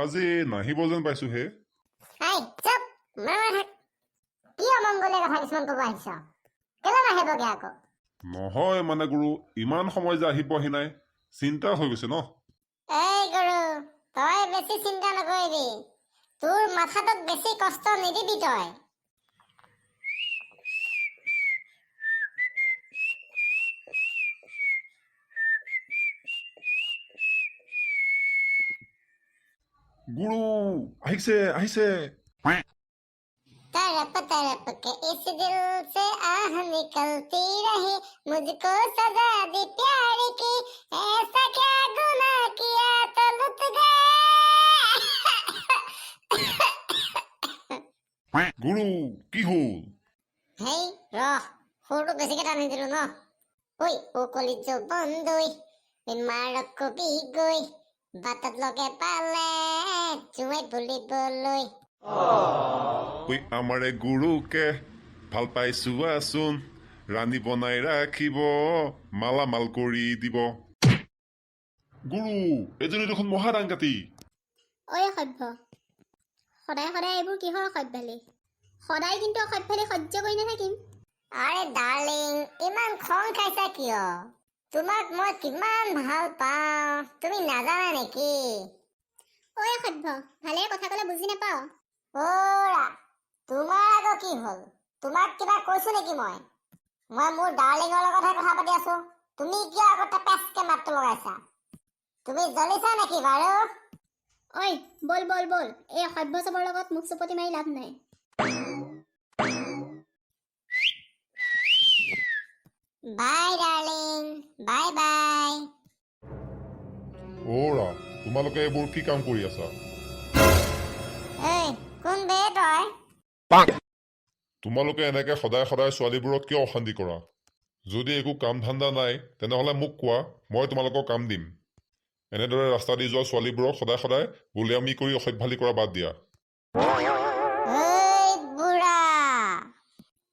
আজি নাহিব যেন পাইছো হে। হাই চুপ মাৰ থাক কি অমংগলীয়া কথা কিছুমান ক'ব আহিছ কেলে নাহিবগে আকৌ নহয় মানে গুৰু ইমান সময় যে আহি পোৱাহি নাই চিন্তা হৈ গৈছে ন। এই গুৰু তই বেছি চিন্তা নকৰিবি তোৰ মাথাটোত বেছি কষ্ট নিদিবি তই গুৰু আহিছে আহিছে। तरप के इस दिल से आह निकलती रही मुझको सजा दी प्यार की ऐसा क्या गुनाह किया तो लुट गए গুৰু কি হল? হেই ৰহ সৰুটো বেছিকে টানি দিলো ন ঐ ও কলিজো বন্ধুই মাৰক কবি গৈ বাটত লগে পালে জুৱাই বুলিবলৈ ঐ আমাৰে গুৰুকে ভাল পাই চোৱাচোন ৰাণী বনাই ৰাখিব মালা মাল কৰি দিব। গুৰু এজনী দেখোন মহাদাংকাতি। ঐ সভ্য সদায় সদায় এইবোৰ কিহৰ অসভ্যালি সদায় কিন্তু অসভ্যালি সহ্য কৰি নাথাকিম। আৰে ডাৰ্লিং ইমান খং খাইছা কিয় তোমাক মই কিমান ভাল পাওঁ তুমি নাজানা নেকি? ঐ সভ্য ভালে কথা ক'লে বুজি নাপাওঁ। ওৰা তোমাৰ আকৌ কি হ'ল তোমাক কিবা কৈছো নেকি মই মোৰ ডাৰ্লিঙৰ লগতহে কথা পাতি আছো তুমি কিয় আকৌ টেপেচকে মাতটো লগাইছা তুমি জ্বলিছা নেকি বাৰু? ঐ বল বল বল এই অসভ্য চবৰ লগত মুখ চুপতি মাৰি লাভ নাই। বাই ডাৰ্লিং বাই বাই। ওৰা তোমালোকে এইবোৰ কি কাম কৰি আছা? এই কোন বে তই? তোমালোকে এনেকে সদায় সদায় ছোৱালীবোৰক কিয় অশান্তি কৰা? যদি একো কাম ধান্দা নাই তেনেহ'লে মোক কোৱা মই তোমালোকক কাম দিম। এনেদৰে ৰাস্তা দি যোৱা ছোৱালীবোৰক সদায় সদায় গোলিয়ামি কৰি অসভ্যালি কৰা বাদ দিয়া। এই বুঢ়া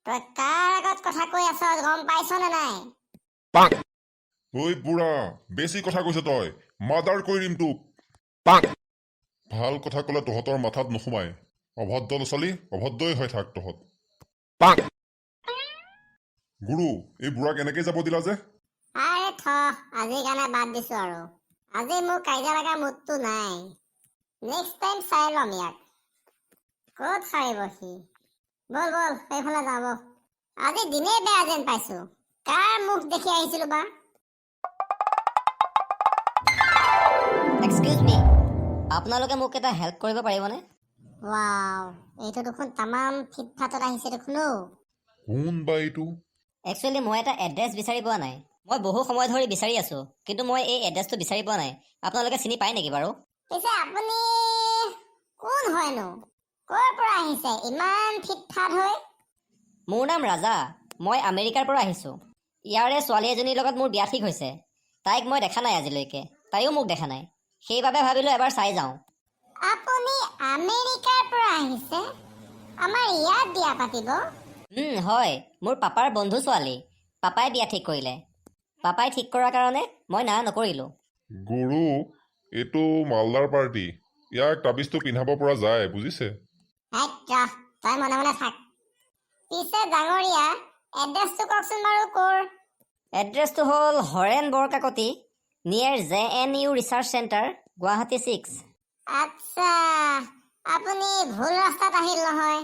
তই কাৰ আগত কথা কৈ আছ গম পাইছ নে নাই? ঐ বুঢ়া বেছি কথা কৈছ তই মাৰ্ডাৰ কৰি দিম তোক। ভাল কথা ক'লে তহঁতৰ মাথাত নোসোমাই অভদ্ৰ ল'ৰা ছোৱালী অভদ্ৰই হৈ থাক তহঁত। গুৰু এই বুঢ়াক এনেকৈ যাব দিলা যে? আৰে থ আজিৰ কাৰণে বাদ দিছো আৰু আজি মোৰ কাজিয়া লগা মুডটো নাই নেক্সট টাইম চাই ল'ম ইয়াক ক'ত সাৰিব সি। বল বল সেইফালে যাব আজি দিনেই বেয়া যেন পাইছো কাৰ মুখ দেখি আহিছিলো বা? এক্সকিউজ মি আপোনালোকে মোক এটা হেল্প কৰিব পাৰিবনে? ৱাও এইটো দেখোন তামাম ফিটফাটত আহিছে দেখোন ও। কোন বা এইটো? একচুৱেলি মই এটা এড্ৰেছ বিচাৰি পোৱা নাই। মই বহু সময় ধৰি বিচাৰি আছোঁ কিন্তু মই এই এড্ৰেছটো বিচাৰি পোৱা নাই। আপোনালোকে চিনি পায় নেকি বাৰু? পিছে আপুনি কোন হয়নো ক'ৰ পৰা আহিছে ইমান ফিটফাট হৈ? মোৰ নাম ৰাজা মই আমেৰিকাৰ পৰা আহিছোঁ। ইয়াৰে ছোৱালী এজনীৰ লগত মোৰ বিয়া ঠিক হৈছে। তাইক মই দেখা নাই আজিলৈকে তাইও মোক দেখা নাই সেইবাবে ভাবিলোঁ এবাৰ চাই যাওঁ। আপুনি আমেৰিকাৰ পৰা আহিছে আমাৰ ইয়াত বিয়া পাতিব? হয় মোৰ পাপাৰ বন্ধু ছোৱালী। পাপাই বিয়া ঠিক কৰিলে। পাপাই ঠিক কৰাৰ কাৰণে মই না নকৰিলোঁ। গুৰু এইটো মালদাৰ পাৰ্টি ইয়াক তাবিজটো পিন্ধাব পৰা যায় বুজিছে। তই মনে মনে থাক। পিছে ডাঙৰীয়া এড্ৰেছটো কওকচোন বাৰু ক'ৰ? এড্ৰেছটো হ'ল Haren Borkakoti near JNU research centre Guwahati 6। আচ্ছা আপুনি ভুল ৰাস্তাত আহিল নহয়।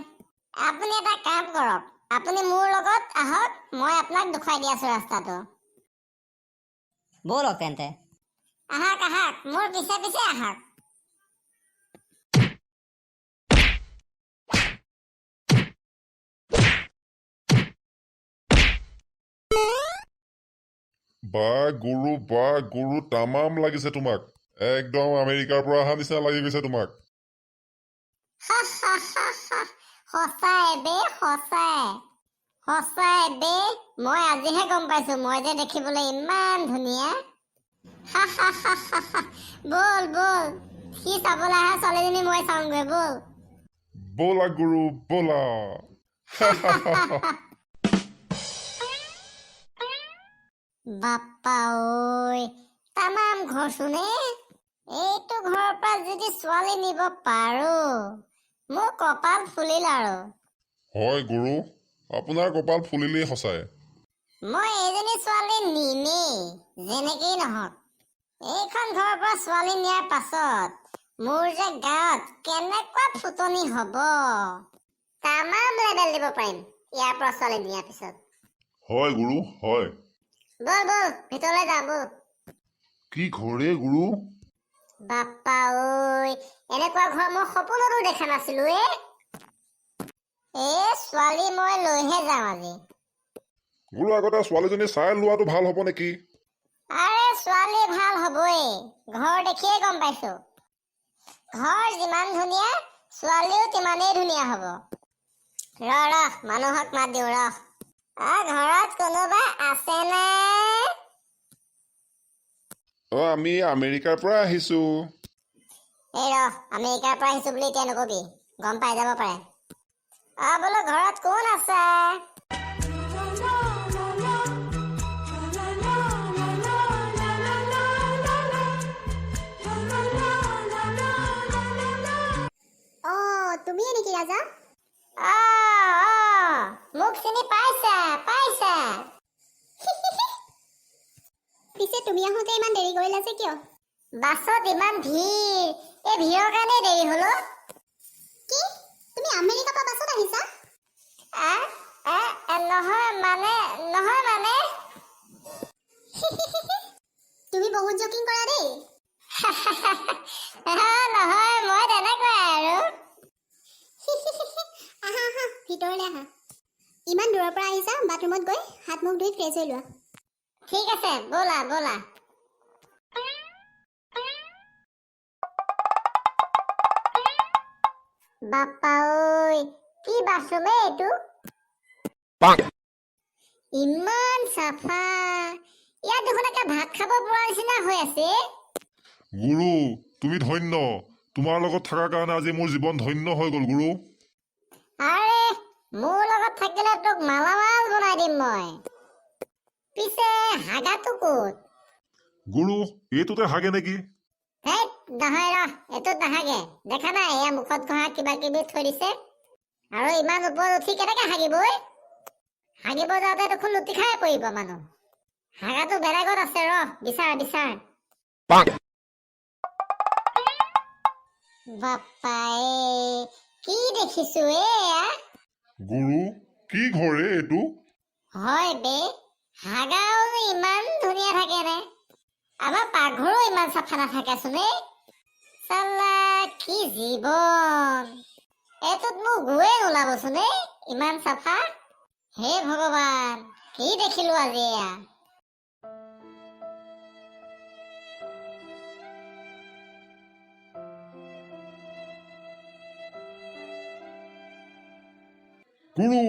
আপুনি এটা কাম কৰক আপুনি মোৰ লগত আহক মই আপোনাক দেখুৱাই দি আছো ৰাস্তাটো। ব'লক তেন্তে। আহক আহক মোৰ পিছে পিছে আহক। বা গুৰু তামাম লাগিছে তোমাক একদম আমেৰিকাৰ পৰা অহা নিচিনা লাগি গৈছে তোমাক। সঁচাই বে সঁচাই বে মই আজিহে গম পাইছো মই যে দেখিবলৈ ইমান ধুনীয়া। বল বল সি চাবলৈ আহা ছোৱালীজনী মই চাওঁগৈ বল। ব'লা গুৰু ব'লা। বাপ্পা ঐ তামাম ঘৰচোন এইটো ঘৰৰ পৰা যদি ছোৱালী নিব পাৰো মোৰ কপাল ফুলিল আৰু। হয় গুৰু, আপোনাৰ কপাল ফুলিলেই সঁচাই। মই এইজনী ছোৱালী নিমেই, যেনেকেই নহওক। এইখন ঘৰৰ পৰা ছোৱালী নিয়াৰ পাছত মোৰ যে গাঁৱত কেনেকুৱা ফুটনি হ'ব। তামাম লেবেল দিব পাৰিম ইয়াৰ পৰা ছোৱালী নিয়াৰ পিছত। হয় গুৰু, হয়। বল বল ভিতৰলৈ যাওঁ বল। কি ঘৰে গুৰু? বাপ্পা ঐ, এনেকুৱা ঘৰ মই সপোনতো দেখা নাছিলো ছোৱালী মই লৈহে যাওঁ আজি। গুৰু আগতে ছোৱালীজনী চাই লোৱাটো ভাল হ'ব নেকি? আৰে ছোৱালী ভাল হবই, ঘৰ দেখিয়ে গম পাইছো। ঘৰ যিমান ধুনীয়া ছোৱালীও তিমানেই ধুনীয়া হব। ৰ মানুহক মাত দিওঁ ৰ। ঘৰত কোনোবা আছে নে? আমি আমেৰিকাৰ পৰা আহিছো। আমেৰিকাৰ পৰা আহিছো বুলি এতিয়া নকবি, গম পাই যাব পাৰে। বোলো ঘৰত কোন আছে? তুমিয়ে নেকি ৰাজা? মোক চিনি পাইছা? পিছে তুমি আহোঁতে ইমান দেৰি কৰিলা যে কিয়? বাছত ইমান ভিৰ, এই ভিৰৰ কাৰণে দেৰি হলো। কি? তুমি আমেৰিকাৰ পৰা বাছত আহিছা? নহয় মানে তুমি বহুত জকিং কৰা দেই। নহয়, মই তেনেকুৱাই আৰু। আহা ভিতৰলৈ আহা। ইমান দূৰৰ পৰা আহিছা, বাথৰুমত গৈ হাত মুখ ধুই ফ্ৰেছ হৈ লোৱা। ঠিক আছে, ব'লা। বাপ্পা ঐ, কি বাথৰুম এইটো? ইমান চাফা, ইয়াত দেখোন একে ভাত খাব পৰা নিচিনা হৈ আছে। গুৰু, তুমি ধন্য। তোমাৰ লগত থকাৰ কাৰণে আজি মোৰ জীৱন ধন্য হৈ গ'ল গুৰু। আৰে মোৰ লগত থাকিলে তোক মালামাল বনাই দিম মই। পিছে হাগাটো ক'ত? গুৰু, এইটোতে হাগে নেকি? নহয় এইটোত নাহাগে। দেখা নাই এয়া মুখত ঘঁহা কিবা কিবি থৈ দিছে। আৰু ইমান ওপৰত উঠি কেনেকে হাগিবই? হাগিব যাওঁতে দেখোন লুটি খাই পৰিব মানুহ। হাগাটো বেলেগত আছে, বিচাৰ। বাপ্পাই, কি দেখিছো এয়া? গুৰু, কি ঘৰে এইটো? হয় বে, হাগাও ইমান ধুনীয়া থাকে নে? আমাৰ পাকঘৰো ইমান চাফা নাথাকেচোন চাল্লা, কি জীৱন। এইটোত মোৰ গুৱে নোলাবচোন ইমান চাফা। হে ভগৱান, কি দেখিলো আজি এয়া। গুৰু,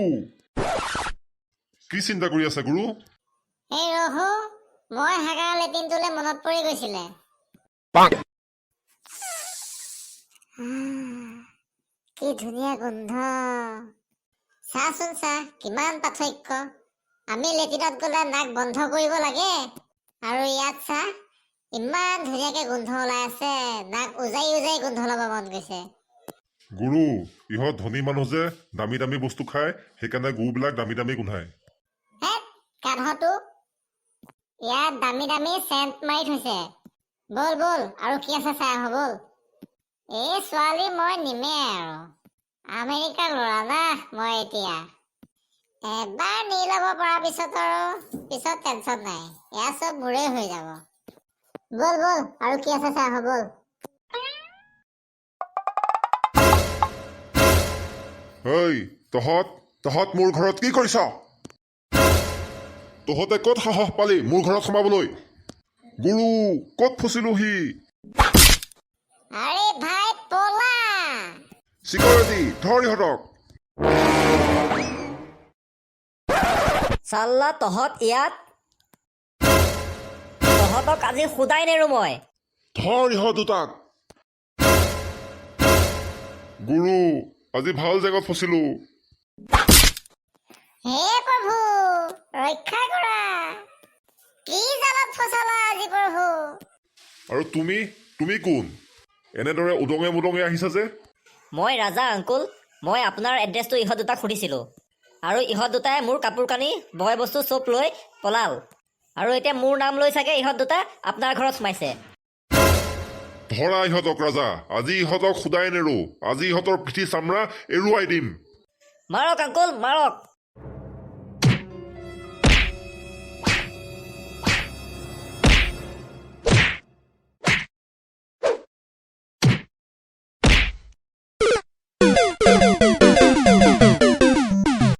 কি চিন্তা কৰি আছে গুৰু? ৰহো, মই হাগা লেট্ৰিনটোলে মনত পৰি গৈছিলে। কি ধুনীয়া গোন্ধ। চাচোন চা, কিমান পাৰ্থক্য। আমি লেট্ৰিনত গ'লে নাক বন্ধ কৰিব লাগে, আৰু ইয়াত চা ইমান ধুনীয়াকে গোন্ধ ওলাই আছে, নাক উজাই গোন্ধ ল'ব মন গৈছে। গুৰু, ইহঁত ধনী মানুহ যে দামী দামী বস্তু খায়, সেইকাৰণে গুবিলাক দামী গোন্ধায়। কান্ধটো ইয়াত দামী চেণ্ট মাৰি থৈছে। বল আৰু কি আছে চাই আহো বল। এই ছোৱালী মই নিমেই আৰু। আমেৰিকাৰ ল'ৰা না মই এতিয়া। এবাৰ নি ল'ব পৰা পিছত টেনচন নাই। এয়া চব মোৰে হৈ যাব। বল আৰু কি আছে চাই আহো বল। তহঁত মোৰ ঘৰত কি কৰিছ? তহঁতে ক'ত সাহস পালি মোৰ ঘৰত সোমাবলৈ? গুৰু, ক'ত ফচিলোহি? আৰে ভাই পলা। চিকিউৰিটি, ধৰ ইহঁতক। চাল্লা, তহঁত ইয়াত? তহঁতক আজি সোধাই নেৰো মই। ধৰ ইহঁত দুটাক। গুৰু, আজি ভাল জেগাত ফচিলো। হে প্ৰভু, ৰক্ষা কৰা। কি জালত ফচালা আজি প্ৰভু? আৰু তুমি তুমি কোন? এনেদৰে উদঙে মুদঙে আহিছা যে? মই ৰাজা আংকুল। মই আপোনাৰ এড্ৰেছটো ইহঁত দুটাক সুধিছিলোঁ আৰু ইহঁত দুটাই মোৰ কাপোৰ কানি বয় বস্তু চব লৈ পলাল আৰু এতিয়া মোৰ নাম লৈ চাগে ইহঁত দুটা আপোনাৰ ঘৰত সোমাইছে। ধৰা ইহঁতক ৰাজা, আজি ইহঁতক শুদাই নেৰো। আজি ইহঁতৰ পিঠি চামৰা এৰুৱাই দিম। মাৰক আংকুল মাৰক।